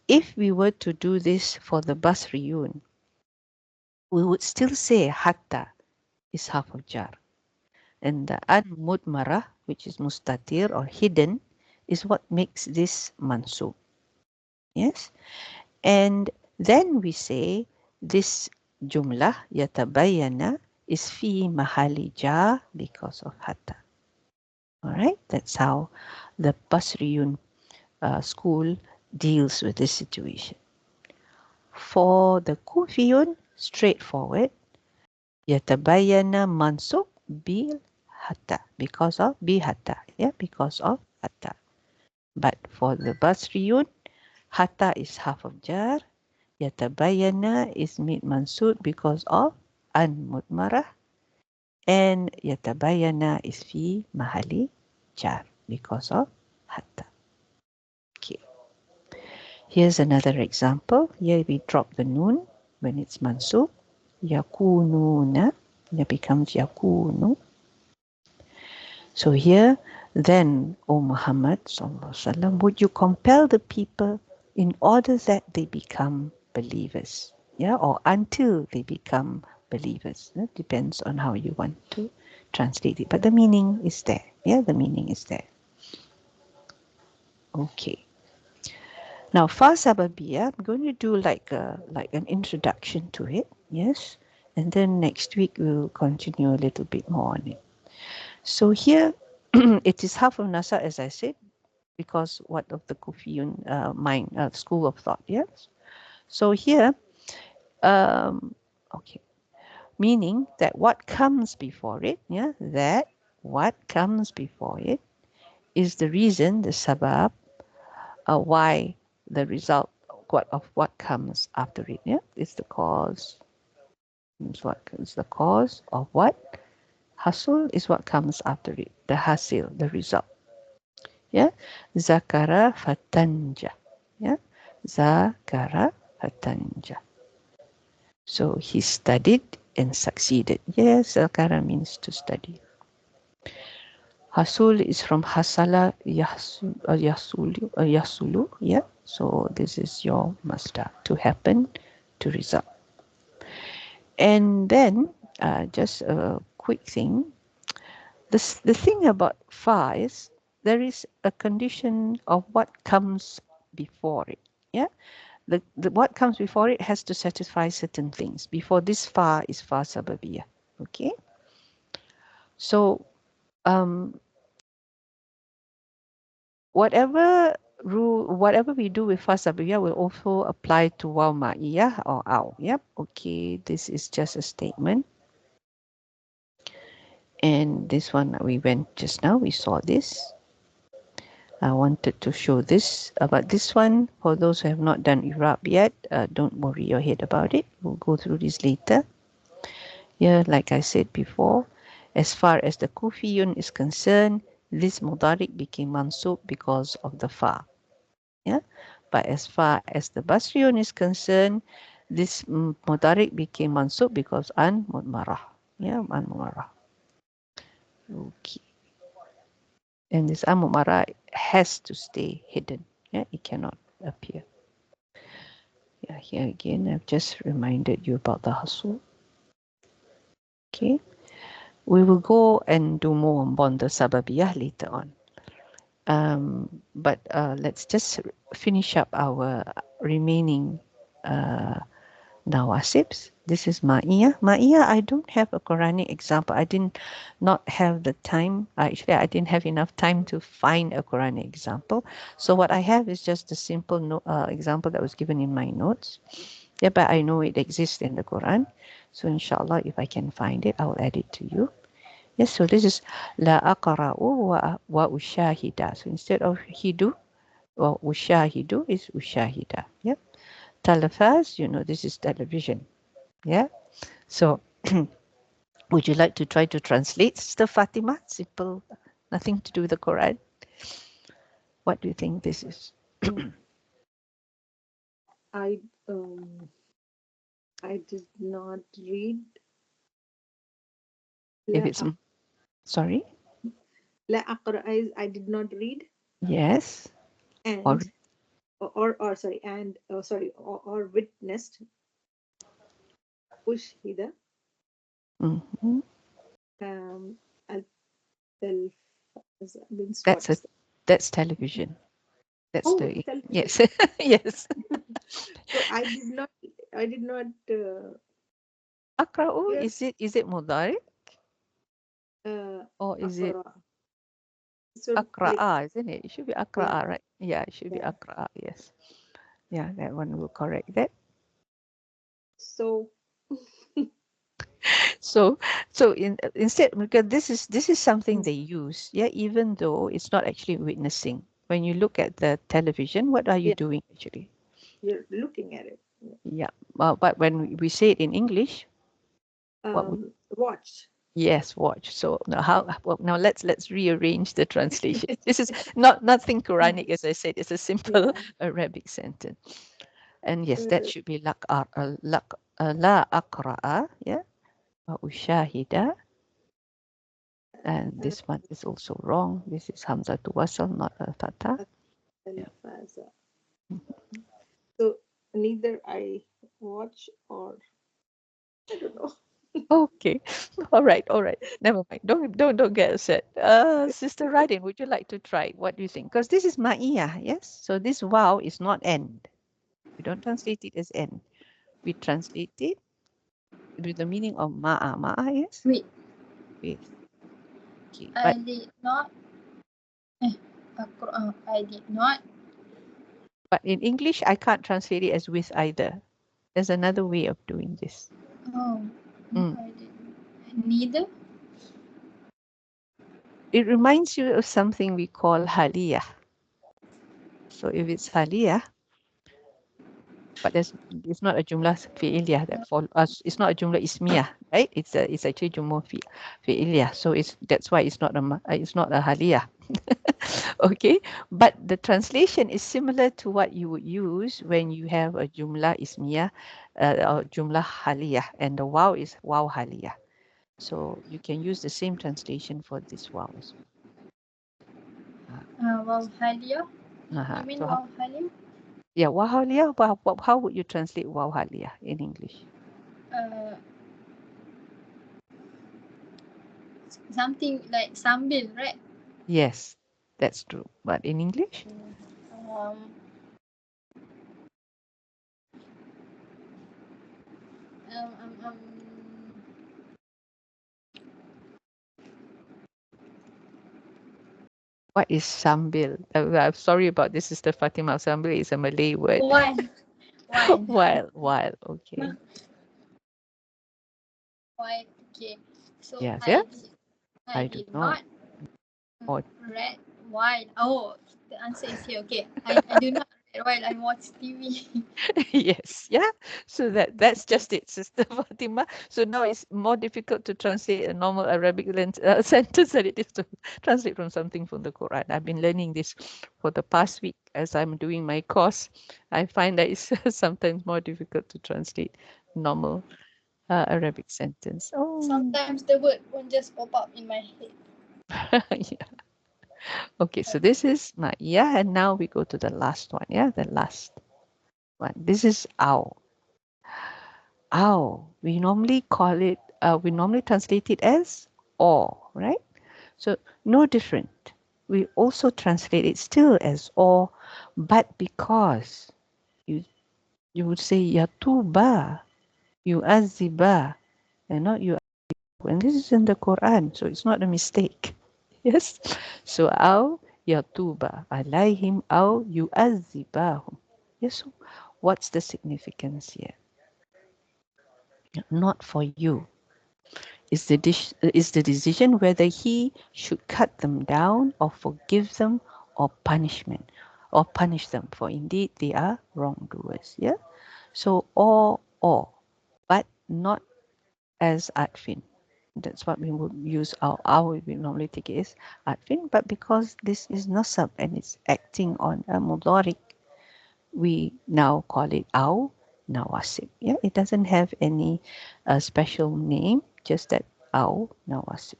If we were to do this for the Basriyun, we would still say hatta is half of jar. And the an-mudmarah, which is mustatir or hidden, is what makes this mansub. Yes? And then we say this jumlah yatabayyana is fi mahali jar because of hatta. All right? That's how the Basriyun school deals with this situation. For the Kufiyun, straightforward, yatabayyana mansub bil hatta because of bi hatta. Yeah, because of hatta. But for the Basriyun, hatta is half of jar. Yatabayyana is mid mansub because of an mudmarah. And yatabayyana is fi mahali jar because of hatta. Okay. Here's another example. Here we drop the noon when it's mansub. Yakununa. It becomes yakunu. So here, then, O Muhammad, would you compel the people in order that they become believers? Yeah, or until they become believers. That depends on how you want to translate it. But the meaning is there. Yeah, the meaning is there. Okay. Now, fa sababiyya, I'm going to do like an introduction to it. Yes. And then next week we'll continue a little bit more on it. So here, it is half of Nasa, as I said, because what of the Kufiyun mind school of thought. Yes. So here, okay, meaning that what comes before it, yeah, that what comes before it is the reason, the sabab, why the result of what comes after it. Yeah, it's the cause. It's what is the cause of what? Hasul is what comes after it. The hasil, the result. Yeah, zakara fatanja. Yeah, zakara fatanja. So he studied and succeeded. Yes, zakara means to study. Hasul is from hasala yasulu. Yeah, so this is your masdar, to happen, to result. And then just a quick thing. The thing about fa is there is a condition of what comes before it. Yeah, the what comes before it has to satisfy certain things. Before this fa is fa sababiyah. Okay, so whatever rule, whatever we do with fa sababiyah will also apply to waw ma'iyah or aw. Yep. Okay, this is just a statement. And this one we went just now, we saw this. I wanted to show this about this one. For those who have not done Iraq yet, don't worry your head about it. We'll go through this later. Here, like I said before, as far as the Kufiyun is concerned, this Mudariq became mansub because of the fa. Yeah, but as far as the Basriyun is concerned, this Mudariq became mansub because an mudmarah. Yeah, an mudmarah. Okay. And this an mudmarah has to stay hidden. Yeah, it cannot appear. Yeah, here again, I've just reminded you about the hustle. Okay. We will go and do more on the sababiyah later on. But let's just finish up our remaining nawasibs. This is Ma'iyah. Ma'iyah, I don't have a Quranic example. I did not have the time. Actually, I didn't have enough time to find a Quranic example. So what I have is just a simple example that was given in my notes. Yeah, but I know it exists in the Quran. So inshallah, if I can find it, I'll add it to you. Yes, so this is La aqra'u wa ushahida. So instead of hidu, or ushahidu is ushahida. Yeah. Talafaz, you know, this is television. Yeah. So would you like to try to translate, Sister Fatima? Simple, nothing to do with the Quran. What do you think this is? I um I did not read If La it's, sorry? La aqra I did not read, Yes. Or, and or sorry, and sorry, or witnessed ushhida mhm. al means what? That's television. That's Oh, the, television. yes. Yes. So I did not Akra'u, hear is it mudari? Or is it aqra. So like, akra'a, isn't it? It should be yeah, akra'a, right? Yeah, it should be yeah. akra'a, yes. Yeah, that one will correct that. So So, instead, because this is something they use, yeah, even though it's not actually witnessing. When you look at the television, what are you yeah, doing actually? you're looking at it. Yeah, but when we say it in English, what would Watch. yes, watch. So now Yeah. now let's rearrange the translation. This is nothing Quranic, as I said. It's a simple Yeah. Arabic sentence. And yes, that Uh, should be la aqra'a, yeah, wa ushahida. And uh, this one is also wrong. This is Hamza to Wasal, not a Fatah. Yeah. Al-Faza. So neither I watch or I don't know. Okay. All right. All right. Never mind. Don't get upset. Sister Radin, would you like to try? What do you think? Because this is ma'iyah, yes? So this wow is not end. We don't translate it as end. We translate it with the meaning of ma'a. Ma'a, yes? Wait, With. Okay. I But did not. I did not. in English, I can't translate it as with either. There's another way of doing this. Oh, Mm. I did neither. It reminds you of something we call haliyah. So if it's haliyah, but it's not a jumlah fi'iliyah that follows. It's not a jumlah ismiyah, right? It's actually jumlah fi'iliyah. So that's why it's not a haliyah. Okay, but the translation is similar to what you would use when you have a jumlah ismiyah or jumlah haliyah, and the wow is wow haliyah. So you can use the same translation for this wow as well. Wow, Halia. You mean So wow, Halia? yeah, wow haliyah. How would you translate wow haliyah in English? Uh, Something like sambil, right? Yes, that's true. But in English, Um, um, um, um, what is sambil? I'm sorry about this, Sister Fatima. Sambil is a Malay word. one, one, While, okay. one. Okay. So Yes, yeah. I I do did not. not Or read while. Oh, The answer is here. Okay. I do not read while I watch TV. Yes, yeah. So that's just it, Sister Fatima. So now it's more difficult to translate a normal Arabic sentence than it is to translate from something from the Quran. I've been learning this for the past week as I'm doing my course. I find that it's sometimes more difficult to translate normal Arabic sentence. Oh, Sometimes the word won't just pop up in my head. yeah. Okay, so this is my yeah, and now we go to the last one. Yeah, the last one. This is ow. Ow. We normally call it, we normally translate it as or, right? So no different. We also translate it still as or, but because you would say yatuba, yu'azziba, and not you. And this is in the Quran, so it's not a mistake. Yes. So aw yatuba alayhim aw yu'azzibahum. Yes. What's the significance here? Not for you. Is the decision whether he should cut them down or forgive them or punishment or punish them, for indeed they are wrongdoers. Yeah. So or, but not as atfin. That's what we would use our we normally take it as atfin, but because this is nasab and it's acting on a mudari, we now call it aw nawasib. Yeah, it doesn't have any special name, just that aw nawasib.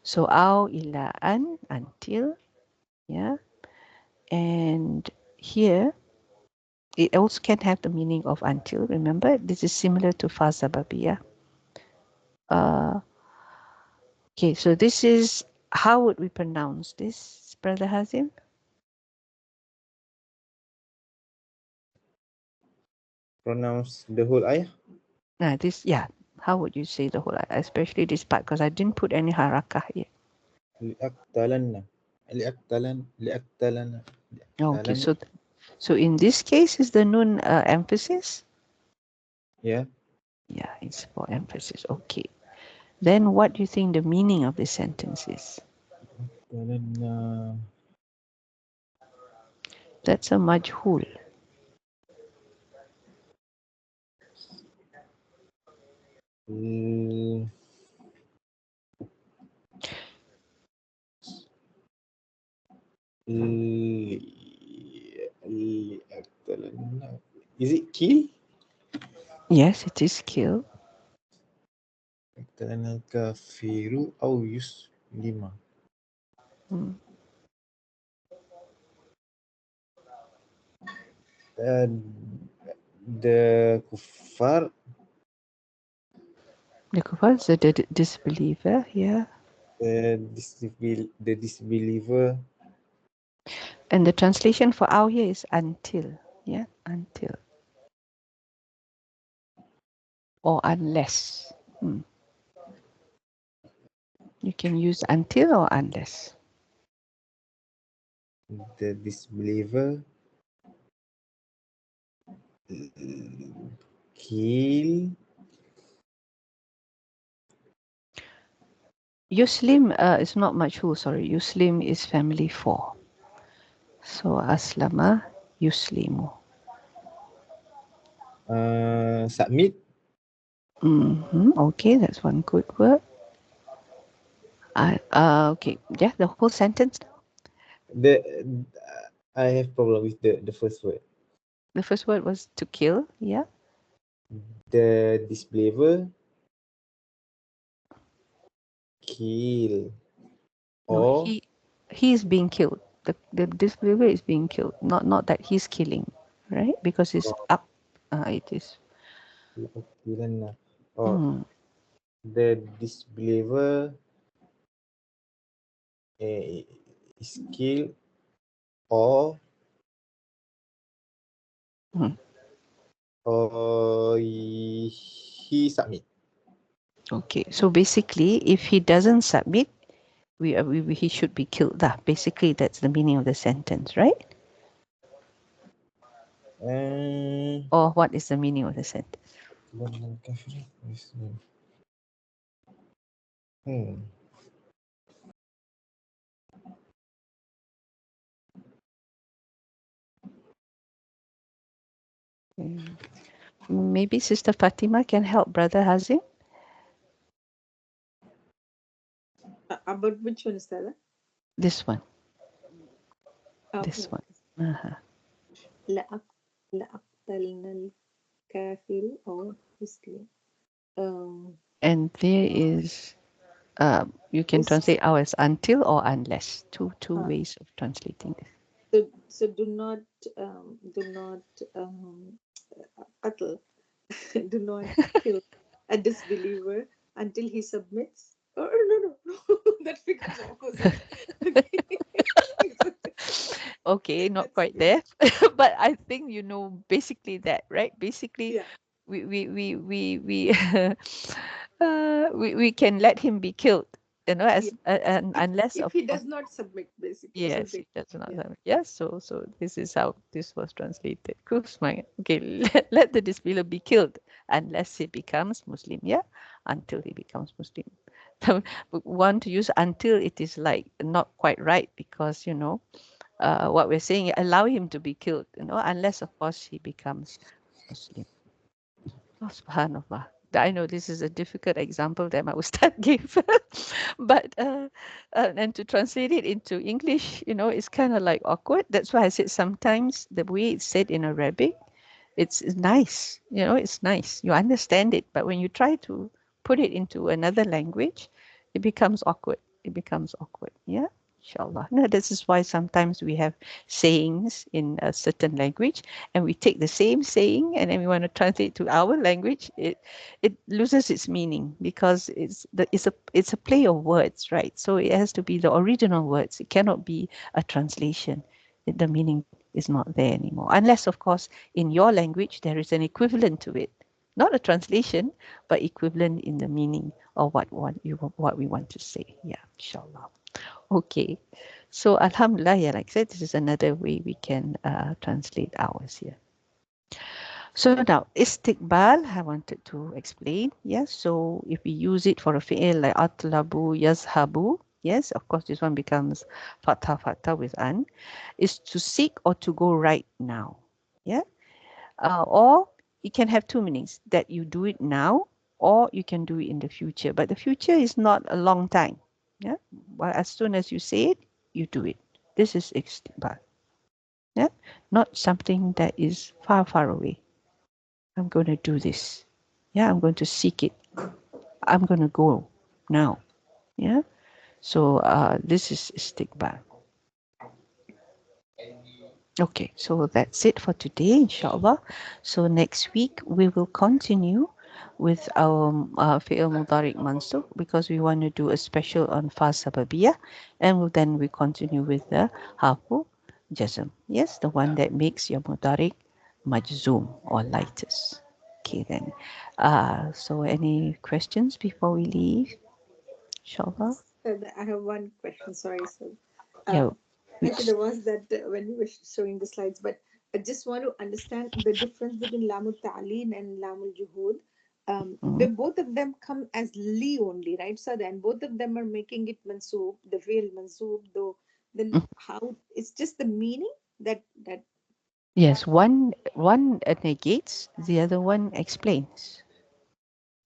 So aw ila an, until, yeah, and here it also can have the meaning of until. Remember, this is similar to fa sababiyah. Okay, so this is, how would we pronounce this, Brother Hazim? Pronounce the whole ayah. This, yeah, how would you say the whole, especially this part, because I didn't put any harakah here. لأقتلن لأقتلن Okay, so in this case, is the nun emphasis? Yeah. Yeah, it's for emphasis. Okay. Then what do you think the meaning of this sentence is? لأقتلن That's a majhul. لأقتلن. Is it kill? Yes, it is kill. لأقتلن الكافر أو يسلم. Mm. The kuffar. The kuffar is the disbeliever, yeah. The disbeliever. And the translation for out here is until, yeah, until. Or unless. You can use until or unless. The disbeliever kill. Yuslim is not majhul, sorry. Yuslim is family 4. So aslama yuslimu. Submit. Okay, that's one good word. Okay, yeah, the whole sentence. The I have problem with the first word. The first word was to kill, yeah. The disbeliever kill. No, Or he is being killed. The disbeliever is being killed, not that he's killing, right? Because it's up. It is. or the disbeliever is killed or he submit. Okay, so basically, if he doesn't submit, he should be killed. Basically, that's the meaning of the sentence, right? Or what is the meaning of the sentence? Maybe Sister Fatima can help Brother Hazim. About which one is that? This one. Oh, This one. لأقتلن الكافر or Muslim. And there is, you can translate out as until or unless. Two ways of translating this. So do not qatl, do not kill a disbeliever until he submits. Oh no, that becomes opposite. Okay, not That's quite there, but I think you know basically that, right? Basically, yeah. we can let him be killed, you know, Yeah. as unless If of he course. does not submit, basically Yes, something. it does not Yeah. have. Yes, so this is how this was translated. Kusmaya. Okay, let the disbeliever be killed unless he becomes Muslim. Yeah, until he becomes Muslim. But want to use until it is like not quite right because you know what we're saying. Allow him to be killed. You know, unless of course he becomes Muslim. Oh, subhanallah. I know this is a difficult example that my Ustad gave, but and to translate it into English, you know, it's kind of like awkward. That's why I said sometimes the way it's said in Arabic, it's nice, you know, it's nice. You understand it, but when you try to put it into another language, it becomes awkward. It becomes awkward. Yeah. Inshallah. No, this is why sometimes we have sayings in a certain language and we take the same saying and then we want to translate to our language, it loses its meaning because it's a play of words, right? So it has to be the original words. It cannot be a translation. The meaning is not there anymore. Unless, of course, in your language there is an equivalent to it. Not a translation, but equivalent in the meaning of what we want to say. Yeah, inshallah. Okay. So alhamdulillah, yeah, like I said, this is another way we can translate ours here. So now istiqbal, I wanted to explain. Yes, so if we use it for a fi'il like atlabu, yazhabu, yes, of course this one becomes fatha with an, is to seek or to go right now. Yeah, or it can have two meanings, that you do it now or you can do it in the future. But the future is not a long time. Yeah, well, as soon as you say it, you do it. This is istiqbal. Yeah, not something that is far away. I'm going to do this. Yeah, I'm going to seek it. I'm going to go now. Yeah. So this is istiqbal. Okay, so that's it for today, inshallah. So next week we will continue with our fi'il mudhari' mansukh because we want to do a special on fa sababiyah, and then we continue with the harfu jazm. Yes, the one that makes your mudhari' majzoom or lightest. Okay then. So any questions before we leave? Inshallah. So I have one question. Sorry, sir. Yeah. Actually, there was that when you were showing the slides, but I just want to understand the difference between Lamul Ta'leen and Lamul Juhud. Both of them come as li only, right? So then both of them are making it mansoob, the real mansoob, though. Then how? It's just the meaning that. Yes, one negates, the other one explains.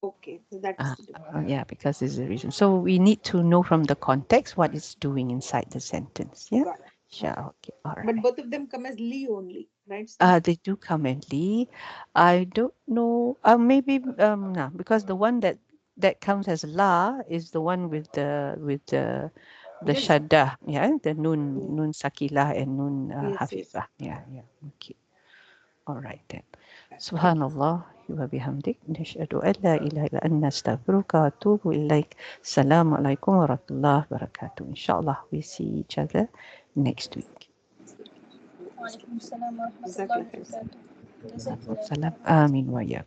Okay, so that's the difference. Yeah, because there's a reason. So we need to know from the context what it's doing inside the sentence. Yeah. Got it. Sure. Okay. Okay. All But right. both of them come as li only, right? So They do currently. I don't know. Maybe no, because the one that comes as la is the one with the yes, shadda. Yeah, the nun yeah. nun sakila and nun Yes. hafifa. Yeah, yeah. Okay. All right then. Thank you. Subhanallah wa bihamdik. Nashhadu an la ilaha illa anta astaghfiruka wa atubu ilaik. Assalamu alaikum wa rahmatullahi wa barakatuh. Inshallah we see each other next week. وعليكم السلام ورحمة الله Jazakallah khair. وبركاته. جزاك الله Salam. خير. Amin wa ya.